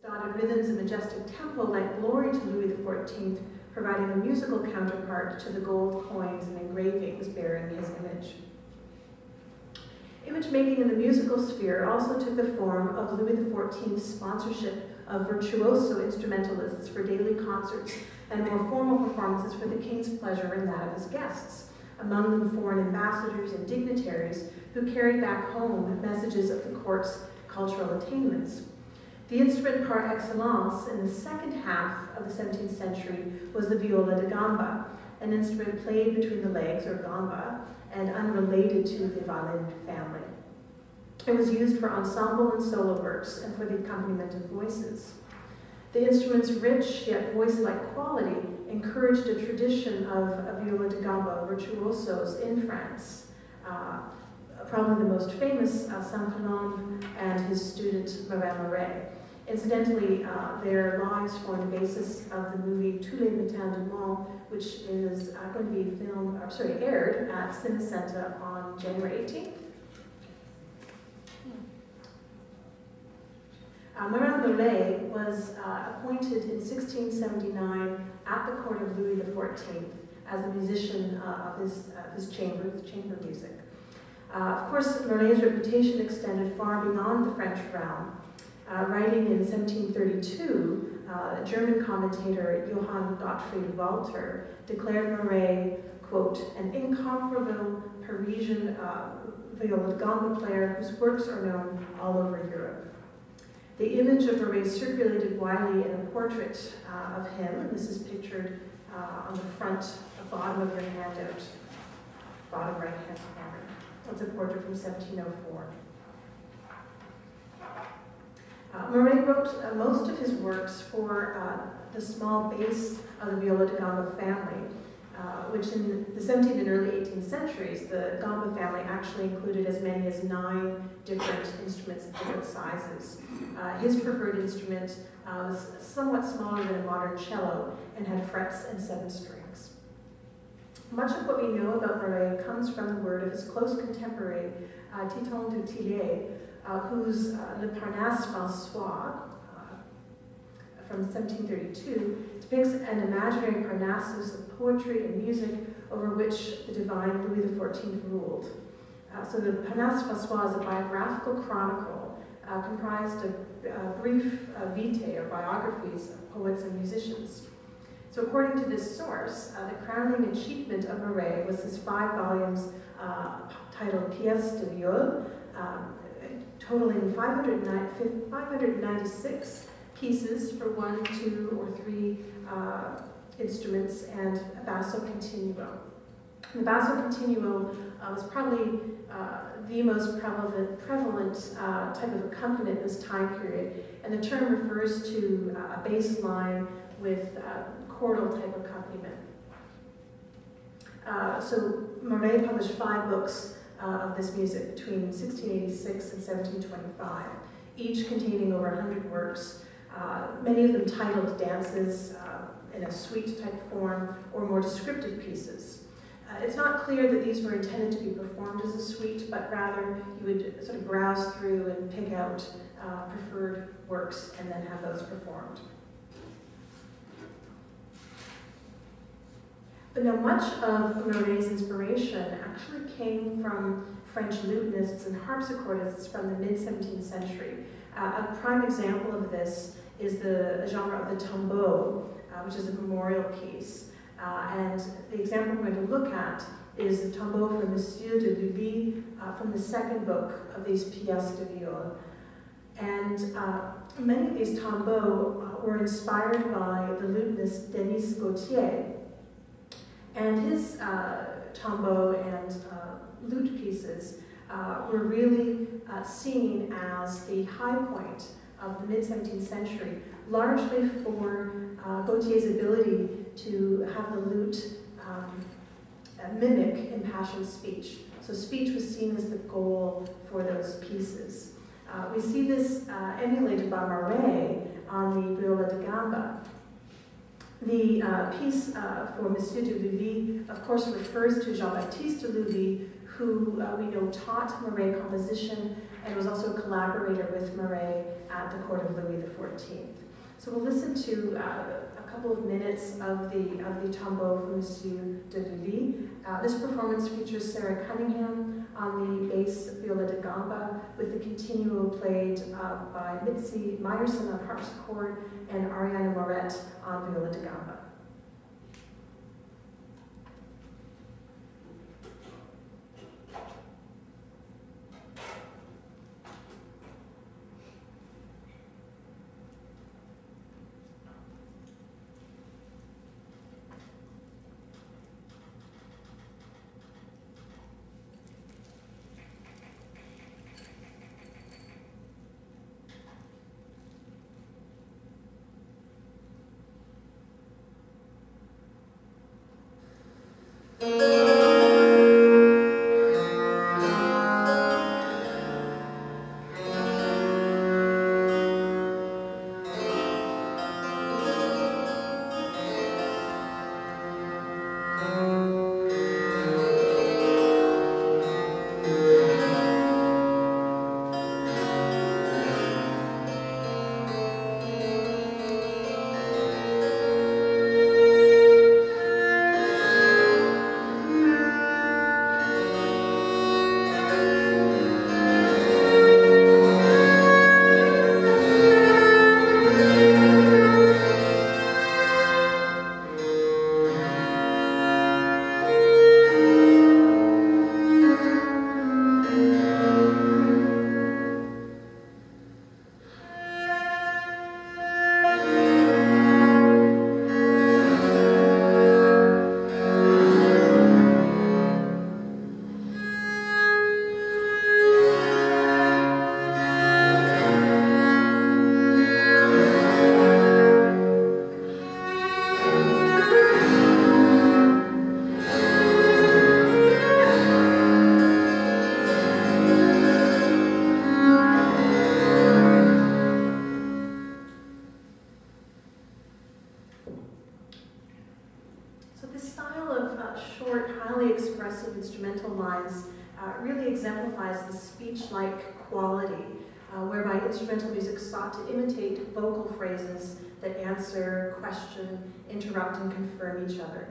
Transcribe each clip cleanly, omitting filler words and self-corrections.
Dotted rhythms and majestic tempo lent glory to Louis XIV, providing a musical counterpart to the gold coins and engravings bearing his image. Image making in the musical sphere also took the form of Louis XIV's sponsorship of virtuoso instrumentalists for daily concerts and more formal performances for the king's pleasure and that of his guests, among them foreign ambassadors and dignitaries who carried back home messages of the court's cultural attainments. The instrument par excellence in the second half of the 17th century was the viola da gamba, an instrument played between the legs, or gamba, and unrelated to the violin family. It was used for ensemble and solo works and for the accompaniment of voices. The instrument's rich yet voice-like quality encouraged a tradition of viola da gamba virtuosos in France. Probably the most famous, Saint-Colombe and his student, Marin Marais. Incidentally, their lives form the basis of the movie Tous les Matins du Monde, which is going to be aired at Cinecenta on January 18th. Marin Marais was appointed in 1679 at the court of Louis XIV as a musician of his chamber music. Of course, Marais' reputation extended far beyond the French realm. Writing in 1732, German commentator Johann Gottfried Walter declared Marais, quote, an incomparable Parisian viola da gamba player whose works are known all over Europe. The image of Marais circulated widely in a portrait of him, and this is pictured on the front, bottom of your handout, bottom right-hand corner. It's a portrait from 1704. Marais wrote most of his works for the small base of the viola da gamba family, which in the 17th and early 18th centuries, the gamba family actually included as many as 9 different instruments of different sizes. His preferred instrument was somewhat smaller than a modern cello and had frets and 7 strings. Much of what we know about Marais comes from the word of his close contemporary, Titon du Tillet, whose Le Parnasse François, from 1732, depicts an imaginary Parnassus of poetry and music over which the divine Louis XIV ruled. So the Parnasse François is a biographical chronicle comprised of brief vitae, or biographies of poets and musicians. So according to this source, the crowning achievement of Marais was his 5 volumes titled Pièces de Viol, totaling 596 pieces for 1, 2, or 3 instruments and a basso continuo. The basso continuo was probably the most prevalent type of accompaniment in this time period, and the term refers to a bass line with chordal type accompaniment. So Marais published 5 books of this music between 1686 and 1725, each containing over 100 works, many of them titled dances in a suite type form or more descriptive pieces. It's not clear that these were intended to be performed as a suite, but rather you would sort of browse through and pick out preferred works and then have those performed. But now much of Marais' inspiration actually came from French lutenists and harpsichordists from the mid-17th century. A prime example of this is the genre of the tombeau, which is a memorial piece. And the example we're going to look at is the tombeau for Monsieur de Lully from the 2nd book of these Pièces de Viol. And many of these tombeaux were inspired by the lutenist Denis Gautier. And his tombeau and lute pieces were really seen as the high point of the mid-17th century, largely for Gautier's ability to have the lute mimic impassioned speech. So speech was seen as the goal for those pieces. We see this emulated by Marais on the viola da gamba. The piece for Monsieur de Lully, of course, refers to Jean-Baptiste de Lully, who we know taught Murray composition and was also a collaborator with Murray at the court of Louis XIV. So we'll listen to a couple of minutes of the tombeau from Monsieur de Lully. This performance features Sarah Cunningham on the bass viola da gamba, with the continuo played by Mitzi Meyerson on harpsichord and Ariana Moret on viola da gamba. Really exemplifies the speech-like quality, whereby instrumental music sought to imitate vocal phrases that answer, question, interrupt, and confirm each other.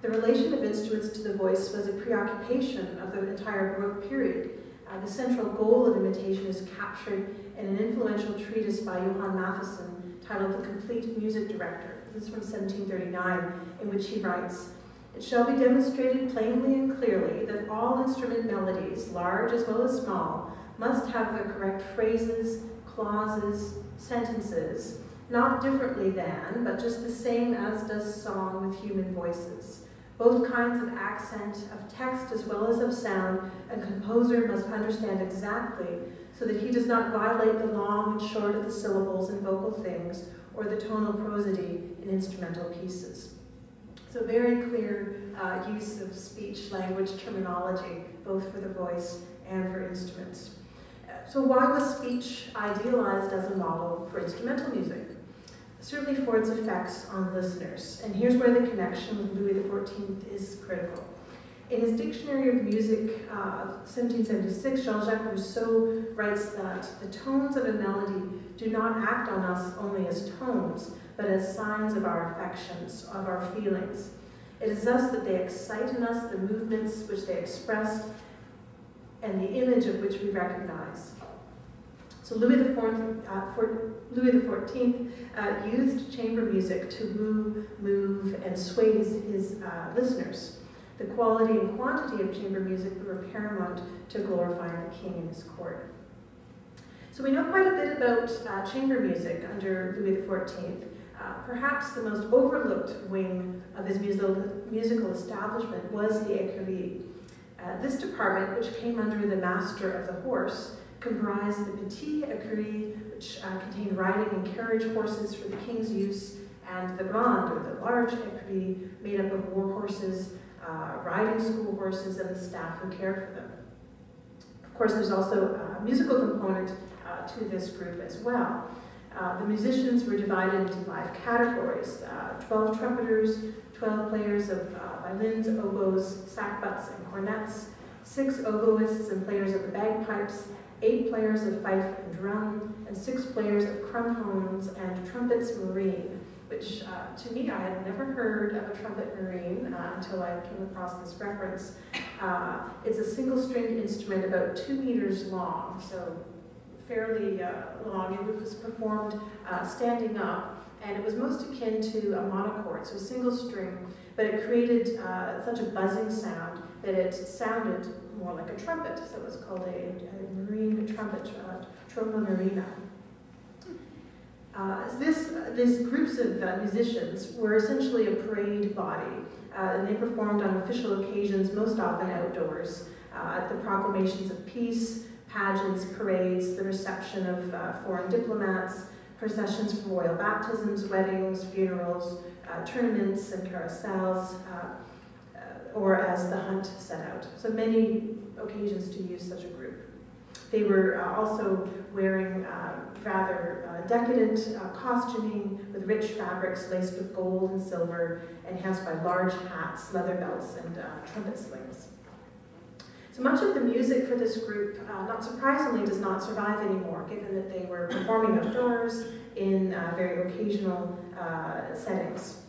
The relation of instruments to the voice was a preoccupation of the entire Baroque period. The central goal of imitation is captured in an influential treatise by Johann Mattheson titled The Complete Music Director. This is from 1739, in which he writes, "It shall be demonstrated plainly and clearly that all instrument melodies, large as well as small, must have the correct phrases, clauses, sentences, not differently than, but just the same as does song with human voices. Both kinds of accent, of text as well as of sound, a composer must understand exactly, so that he does not violate the long and short of the syllables in vocal things, or the tonal prosody in instrumental pieces." So very clear use of speech language terminology, both for the voice and for instruments. So why was speech idealized as a model for instrumental music? Certainly for its effects on listeners. And here's where the connection with Louis XIV is critical. In his Dictionary of Music of 1776, Jean-Jacques Rousseau writes that the tones of a melody do not act on us only as tones, but as signs of our affections, of our feelings. It is thus that they excite in us the movements which they express and the image of which we recognize. So Louis XIV used chamber music to woo, move, and sway his listeners. The quality and quantity of chamber music were paramount to glorifying the king and his court. So we know quite a bit about chamber music under Louis XIV. Perhaps the most overlooked wing of his musical establishment was the écurie. This department, which came under the master of the horse, comprised the petit écurie, which contained riding and carriage horses for the king's use, and the grande, or the large écurie, made up of war horses, riding school horses, and the staff who cared for them. Of course, there's also a musical component to this group as well. The musicians were divided into 5 categories: 12 trumpeters, 12 players of violins, oboes, sackbuts, and cornets, 6 oboists and players of the bagpipes, 8 players of fife and drum, and 6 players of crumhones and trumpets marine, which to me, I had never heard of a trumpet marine until I came across this reference. It's a single-stringed instrument about 2 meters long, so fairly long. It was performed standing up, and it was most akin to a monochord, so a single string, but it created such a buzzing sound that it sounded more like a trumpet, so it was called a marine trumpet, tromba marina. These groups of musicians were essentially a parade body, and they performed on official occasions, most often outdoors, at the proclamations of peace, pageants, parades, the reception of foreign diplomats, processions for royal baptisms, weddings, funerals, tournaments and carousels, or as the hunt set out. So many occasions to use such a group. They were also wearing rather decadent costuming with rich fabrics laced with gold and silver, enhanced by large hats, leather belts, and trumpet slings. So much of the music for this group, not surprisingly, does not survive anymore, given that they were performing outdoors in very occasional settings.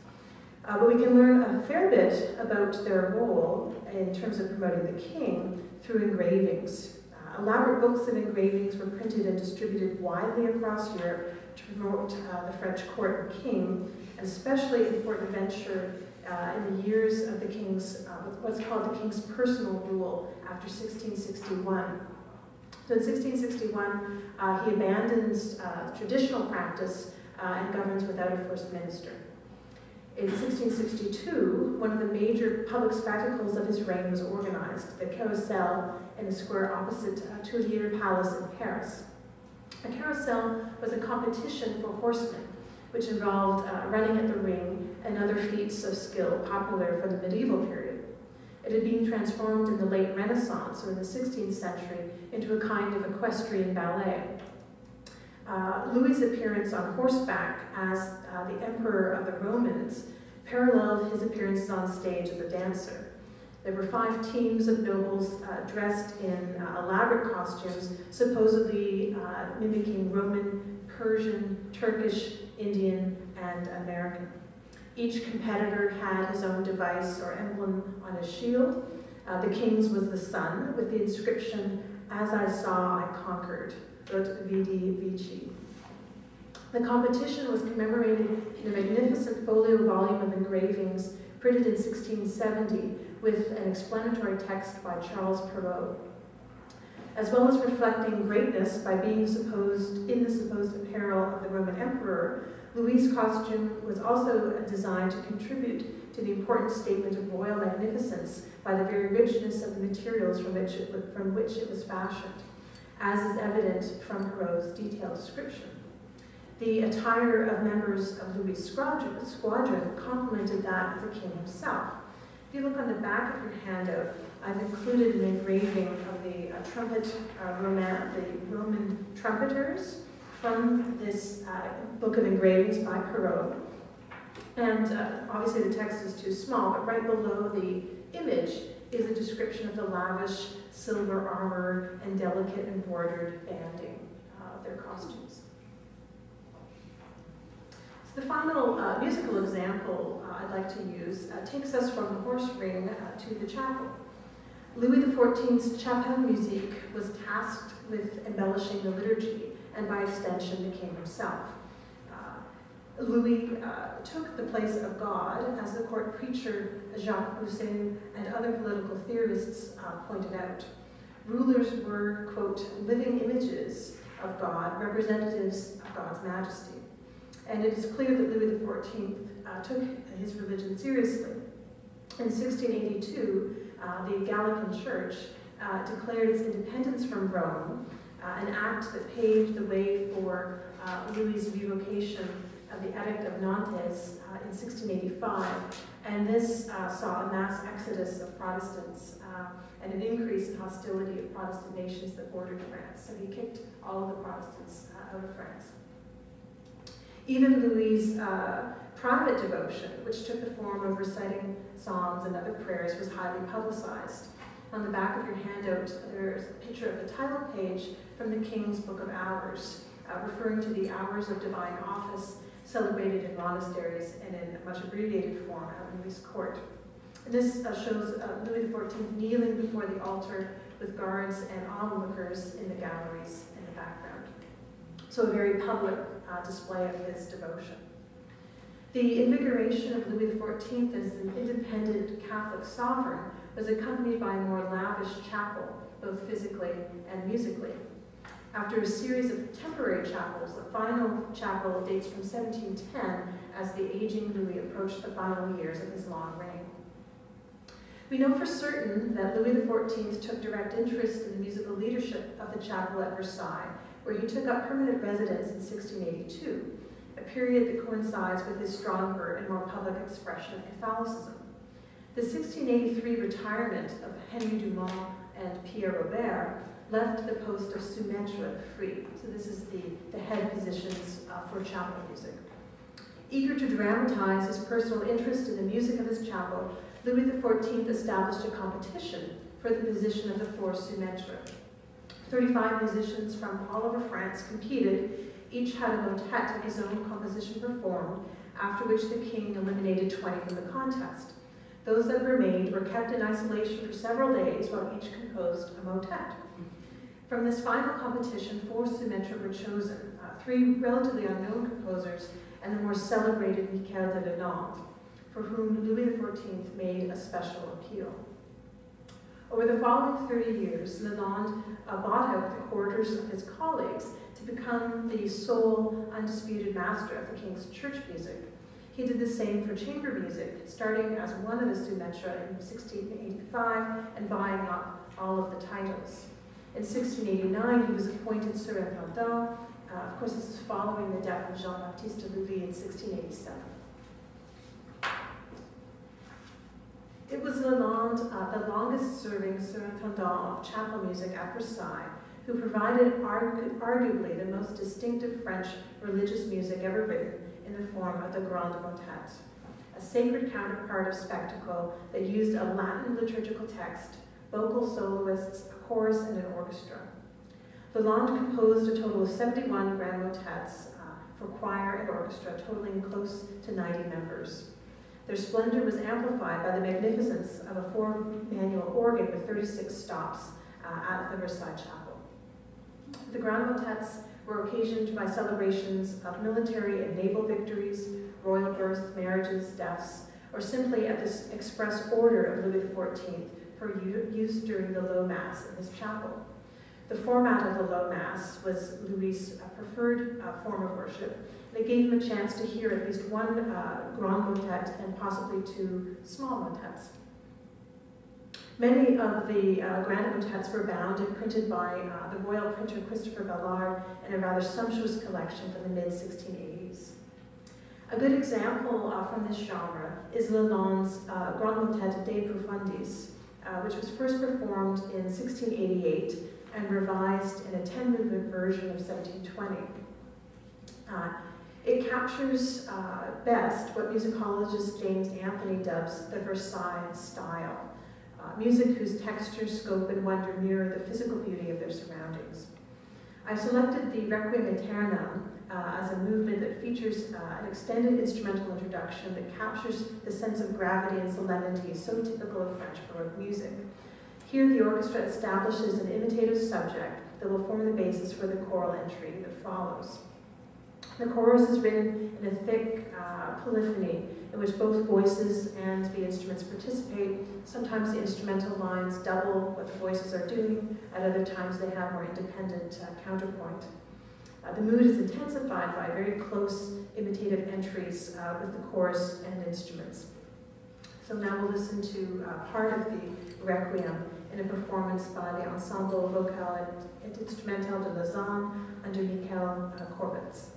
But we can learn a fair bit about their role in terms of promoting the king through engravings. Elaborate books of engravings were printed and distributed widely across Europe to promote the French court and king, an especially important venture in the years of the king's, what's called the king's personal rule after 1661. So in 1661, he abandons traditional practice and governs without a first minister. In 1662, one of the major public spectacles of his reign was organized, the carousel in the square opposite Tuileries Palace in Paris. A carousel was a competition for horsemen, which involved running at the ring and other feats of skill popular for the medieval period. It had been transformed in the late Renaissance, or in the 16th century, into a kind of equestrian ballet. Louis's appearance on horseback as the Emperor of the Romans paralleled his appearances on stage as a dancer. There were 5 teams of nobles dressed in elaborate costumes, supposedly mimicking Roman, Persian, Turkish, Indian, and American. Each competitor had his own device or emblem on his shield. The king's was the sun, with the inscription, "As I saw, I conquered," ut vidi vici. The competition was commemorated in a magnificent folio volume of engravings printed in 1670 with an explanatory text by Charles Perrault. As well as reflecting greatness by being in the supposed apparel of the Roman emperor, Louis's costume was also designed to contribute to the important statement of royal magnificence by the very richness of the materials from which it was fashioned, as is evident from Perrault's detailed description. The attire of members of Louis' squadron complemented that of the king himself. If you look on the back of your handout, I've included an engraving of the Roman trumpeters from this book of engravings by Perrault. And obviously the text is too small, but right below the image is a description of the lavish silver armor and delicate embroidered banding of their costumes. So the final musical example I'd like to use takes us from the horse ring to the chapel. Louis XIV's chapelle musique was tasked with embellishing the liturgy, and by extension the king himself. Louis took the place of God, as the court preacher Jacques Poussin and other political theorists pointed out. Rulers were, quote, living images of God, representatives of God's majesty. And it is clear that Louis XIV took his religion seriously. In 1682, the Gallican Church declared its independence from Rome, an act that paved the way for Louis's revocation of the Edict of Nantes in 1685, and this saw a mass exodus of Protestants and an increase in hostility of Protestant nations that bordered France. So he kicked all of the Protestants out of France. Even Louis's private devotion, which took the form of reciting psalms and other prayers, was highly publicized. On the back of your handout, there's a picture of the title page from the King's Book of Hours, referring to the hours of divine office celebrated in monasteries and in a much abbreviated form at Louis' court. And this shows Louis XIV kneeling before the altar with guards and onlookers in the galleries in the background. So a very public display of his devotion. The invigoration of Louis XIV as an independent Catholic sovereign was accompanied by a more lavish chapel, both physically and musically. After a series of temporary chapels, the final chapel dates from 1710 as the aging Louis approached the final years of his long reign. We know for certain that Louis XIV took direct interest in the musical leadership of the chapel at Versailles, where he took up permanent residence in 1682, a period that coincides with his stronger and more public expression of Catholicism. The 1683 retirement of Henry Dumont and Pierre Robert left the post of sous-maître free. So this is the head positions for chapel music. Eager to dramatize his personal interest in the music of his chapel, Louis XIV established a competition for the position of the fourth sous-maître. 35 musicians from all over France competed. Each had a motet of his own composition performed, after which the king eliminated 20 from the contest. Those that remained were kept in isolation for several days while each composed a motet. From this final competition, 4 sous-maîtres were chosen, 3 relatively unknown composers and the more celebrated Michel de Lalande, for whom Louis XIV made a special appeal. Over the following 30 years, Lalande bought out the quarters of his colleagues to become the sole undisputed master of the king's church music. He did the same for chamber music, starting as one of the sous-maîtres in 1685 and buying up all of the titles. In 1689, he was appointed surintendant. Of course, this is following the death of Jean-Baptiste Louis in 1687. It was Lalande, the longest-serving surintendant of chapel music at Versailles, who provided arguably the most distinctive French religious music ever written in the form of the Grande Motet, a sacred counterpart of spectacle that used a Latin liturgical text, vocal soloists, a chorus, and an orchestra. Lalande composed a total of 71 grand motets for choir and orchestra, totaling close to 90 members. Their splendor was amplified by the magnificence of a 4-manual organ with 36 stops at the Versailles Chapel. The grand motets were occasioned by celebrations of military and naval victories, royal births, marriages, deaths, or simply at this express order of Louis XIV for use during the Low Mass in his chapel. The format of the Low Mass was Louis' preferred form of worship, and it gave him a chance to hear at least one grand motet and possibly 2 small motets. Many of the grand motets were bound and printed by the royal printer Christopher Ballard in a rather sumptuous collection from the mid-1680s. A good example from this genre is Lalande's grand motet De Profundis, which was first performed in 1688 and revised in a 10-movement version of 1720. It captures best what musicologist James Anthony dubs the Versailles style, music whose texture, scope, and wonder mirror the physical beauty of their surroundings. I've selected the Requiem Aeternam as a movement that features an extended instrumental introduction that captures the sense of gravity and solemnity so typical of French Baroque music. Here, the orchestra establishes an imitative subject that will form the basis for the choral entry that follows. The chorus is written in a thick polyphony in which both voices and the instruments participate. Sometimes the instrumental lines double what the voices are doing, at other times they have more independent counterpoint. The mood is intensified by very close imitative entries with the chorus and instruments. So now we'll listen to part of the Requiem in a performance by the Ensemble Vocal et Instrumental de Lausanne under Michael Corbetz.